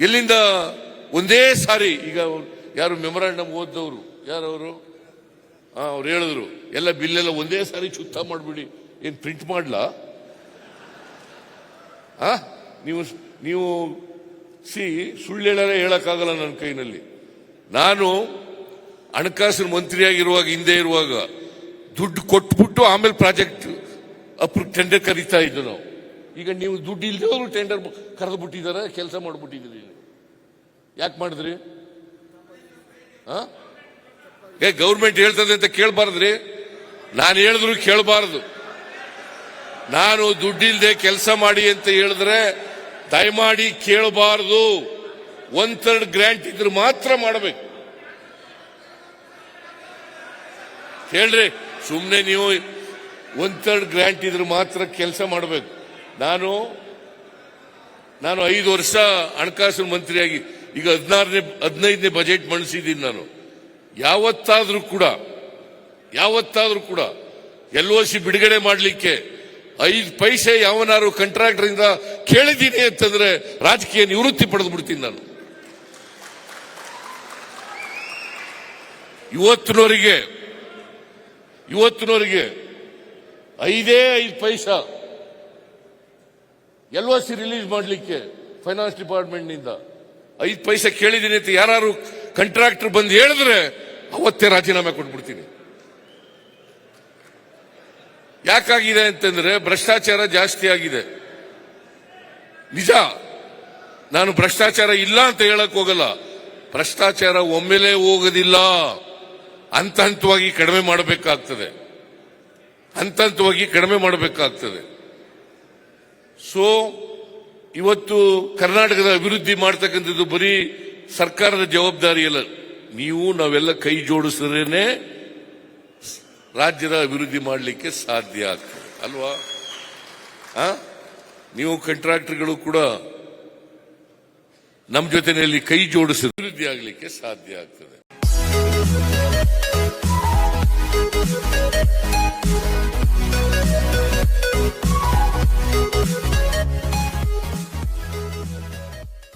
ಎಲ್ಲಿಂದ ಒಂದೇ ಸಾರಿ ಈಗ ಯಾರು ಮೆಮೊರಾಂಡಮ್ ಓದ್ದವರು ಯಾರವರು ಅವ್ರು ಹೇಳಿದ್ರು ಎಲ್ಲ ಬಿಲ್ಲೆಲ್ಲ ಒಂದೇ ಸಾರಿ ಚುತ್ತ ಮಾಡ್ಬಿಡಿ, ಏನ್ ಪ್ರಿಂಟ್ ಮಾಡ್ಲಾ? ನೀವು ಸುಳ್ಳು ಹೇಳಕ್ಕಾಗಲ್ಲ ನನ್ನ ಕೈನಲ್ಲಿ. ನಾನು ಹಣಕಾಸಿನ ಮಂತ್ರಿಯಾಗಿರುವಾಗ ಹಿಂದೆ ಇರುವಾಗ ದುಡ್ಡು ಕೊಟ್ಬಿಟ್ಟು ಆಮೇಲೆ ಪ್ರಾಜೆಕ್ಟ್ ಟೆಂಡರ್ ಕರೀತಾ ಇದ್ದು ನಾವು. ಈಗ ನೀವು ದುಡ್ಡು ಇಲ್ದವರು ಟೆಂಡರ್ ಕರೆದು ಬಿಟ್ಟಿದ್ದಾರೆ, ಕೆಲಸ ಮಾಡ್ಬಿಟ್ಟಿದ್ದೀರಿ. ಯಾಕೆ ಮಾಡಿದ್ರಿ? ಗೌರ್ಮೆಂಟ್ ಹೇಳ್ತದೆ ಅಂತ ಕೇಳಬಾರ್ದ್ರಿ? ನಾನು ಹೇಳಿದ್ರು ಕೇಳಬಾರದು. ನಾನು ದುಡ್ಡಿಲ್ದೆ ಕೆಲಸ ಮಾಡಿ ಅಂತ ಹೇಳಿದ್ರೆ ದಯಮಾಡಿ ಕೇಳಬಾರದು. 1/3 ಗ್ರಾಂಟ್ ಇದ್ರೆ ಮಾತ್ರ ಮಾಡಬೇಕು. ಹೇಳ್ರಿ, ಸುಮ್ಮನೆ ನೀವು 1/3 ಗ್ರಾಂಟ್ ಇದ್ರೆ ಮಾತ್ರ ಕೆಲಸ ಮಾಡಬೇಕು. ನಾನು 5 ವರ್ಷ ಹಣಕಾಸಿನ ಮಂತ್ರಿಯಾಗಿ ಈಗ 15ನೇ ಬಜೆಟ್ ಮಂಡಿಸಿದ್ದೀನಿ. ನಾನು ಯಾವತ್ತಾದ್ರೂ ಕೂಡ LOC ಬಿಡುಗಡೆ ಮಾಡಲಿಕ್ಕೆ 5 ಪೈಸೆ ಯಾವನಾರು ಕಾಂಟ್ರಾಕ್ಟರ್ ಇಂದ ಕೇಳಿದ್ದೀನಿ ಅಂತಂದ್ರೆ ರಾಜಕೀಯ ನಿವೃತ್ತಿ ಪಡೆದು ಬಿಡ್ತೀನಿ ನಾನು. ಇವತ್ತಿನವರಿಗೆ 5 ಪೈಸಾ LOC ರಿಲೀಸ್ ಮಾಡಲಿಕ್ಕೆ ಫೈನಾನ್ಸ್ ಡಿಪಾರ್ಟ್ಮೆಂಟ್ ನಿಂದ 5 ಪೈಸೆ ಕೇಳಿದ್ದೀನಿ ಅಂತ ಯಾರು ಕಾಂಟ್ರಾಕ್ಟರ್ ಬಂದು ಹೇಳಿದ್ರೆ ಅವತ್ತೇ ರಾಜೀನಾಮೆ ಕೊಟ್ಬಿಡ್ತೀನಿ. ಯಾಕಾಗಿದೆ ಅಂತಂದ್ರೆ ಭ್ರಷ್ಟಾಚಾರ ಜಾಸ್ತಿ ಆಗಿದೆ. ನಿಜ, ನಾನು ಭ್ರಷ್ಟಾಚಾರ ಇಲ್ಲ ಅಂತ ಹೇಳಕ್ ಹೋಗಲ್ಲ. ಭ್ರಷ್ಟಾಚಾರ ಒಮ್ಮೆಲೇ ಹೋಗೋದಿಲ್ಲ, ಹಂತ ಹಂತವಾಗಿ ಕಡಿಮೆ ಮಾಡಬೇಕಾಗ್ತದೆ. ಸೊ ಇವತ್ತು ಕರ್ನಾಟಕದ ಅಭಿವೃದ್ಧಿ ಮಾಡ್ತಕ್ಕಂಥದ್ದು ಬರೀ ಸರ್ಕಾರದ ಜವಾಬ್ದಾರಿ ಅಲ್ಲ. ನಾವೆಲ್ಲ ಕೈ ಜೋಡಿಸಿದ್ರೇನೆ ರಾಜ್ಯದ ಅಭಿವೃದ್ಧಿ ಮಾಡಲಿಕ್ಕೆ ಸಾಧ್ಯ ಆಗ್ತದೆ ಅಲ್ವಾ? ನೀವು ಕಾಂಟ್ರಾಕ್ಟರ್ಗಳು ಕೂಡ ನಮ್ಮ ಜೊತೆಯಲ್ಲಿ ಕೈ ಜೋಡಿಸಿದ್ರೆ ಅಭಿವೃದ್ಧಿ ಆಗಲಿಕ್ಕೆ ಸಾಧ್ಯ ಆಗ್ತದೆ.